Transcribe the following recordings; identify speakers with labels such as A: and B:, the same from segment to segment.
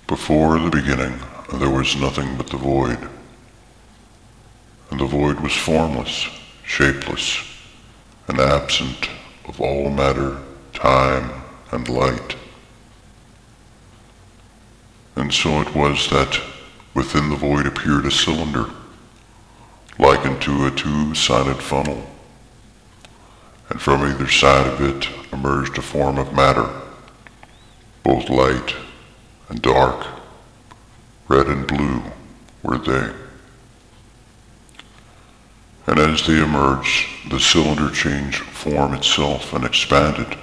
A: Before the beginning, there was nothing but the void, and the void was formless, shapeless, and absent of all matter, time, and light. And so it was that within the void appeared a cylinder, likened to a two-sided funnel, and from either side of it emerged a form of matter, both light and dark, red and blue were they. And as they emerged, the cylinder changed form itself and expanded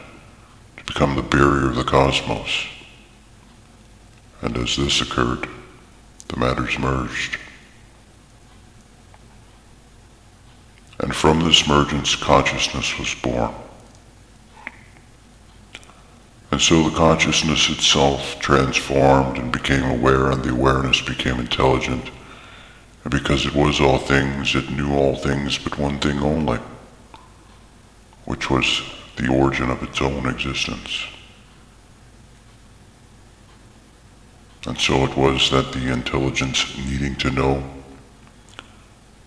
A: to become the barrier of the cosmos. And as this occurred, the matters merged. And from this mergence, consciousness was born. And so the consciousness itself transformed and became aware, and the awareness became intelligent. And because it was all things, it knew all things but one thing only, which was the origin of its own existence. And so it was that the intelligence, needing to know,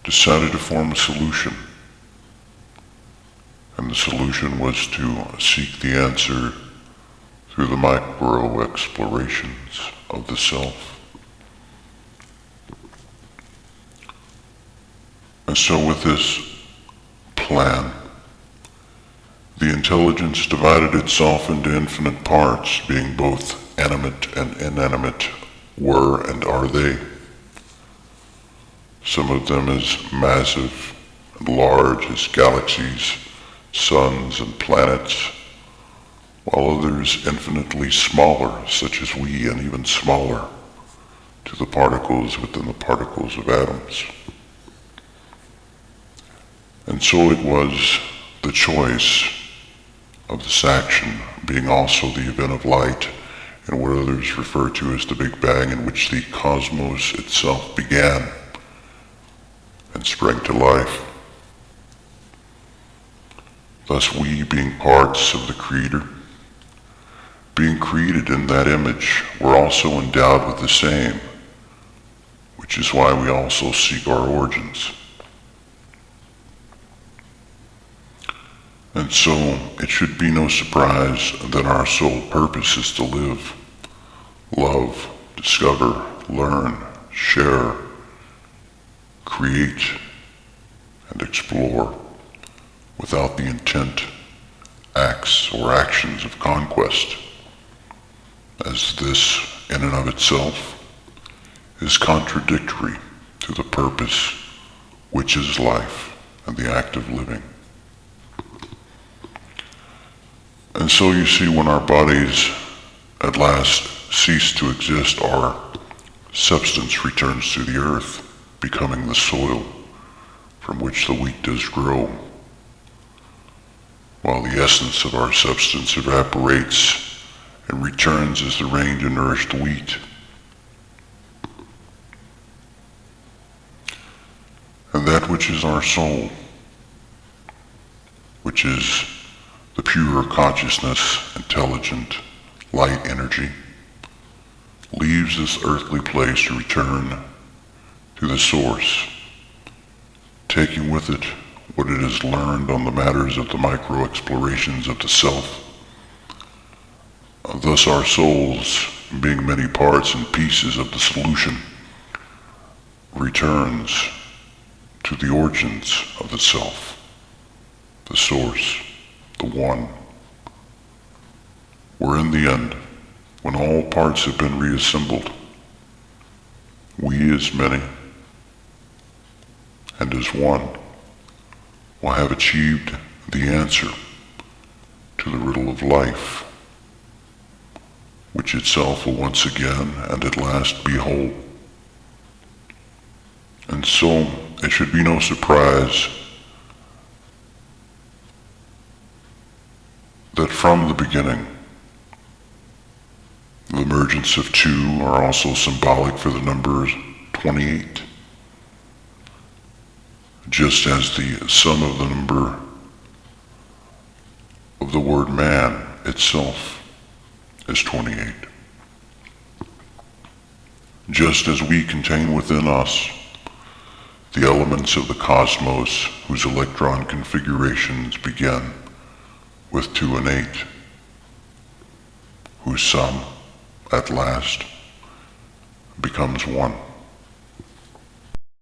A: decided to form a solution. And the solution was to seek the answer through the micro-explorations of the self. And so with this plan, the intelligence divided itself into infinite parts, being both animate and inanimate, were and are they. Some of them as massive and large as galaxies, suns and planets, while others infinitely smaller, such as we, and even smaller to the particles within the particles of atoms. And so it was the choice of this action being also the event of light, and what others refer to as the Big Bang, in which the cosmos itself began and sprang to life. Thus we, being parts of the Creator, being created in that image, were also endowed with the same, which is why we also seek our origins. And so it should be no surprise that our sole purpose is to live, love, discover, learn, share, create, and explore without the intent, acts, or actions of conquest, as this, in and of itself, is contradictory to the purpose, which is life and the act of living. And so you see, when our bodies at last cease to exist, our substance returns to the earth, becoming the soil from which the wheat does grow, while the essence of our substance evaporates and returns as the rain to nourished wheat. And that which is our soul, which is the pure consciousness, intelligent, light energy, leaves this earthly place to return to the source, taking with it what it has learned on the matters of the micro-explorations of the self. Thus our souls, being many parts and pieces of the solution, returns to the origins of the self, the source, the one, where in the end, when all parts have been reassembled, we as many and as one will have achieved the answer to the riddle of life, which itself will once again and at last be whole. And so it should be no surprise that from the beginning, the emergence of two are also symbolic for the number 28, just as the sum of the number of the word man itself is 28. just as we contain within us the elements of the cosmos whose electron configurations begin with 2 and 8, whose sum, at last, becomes 1.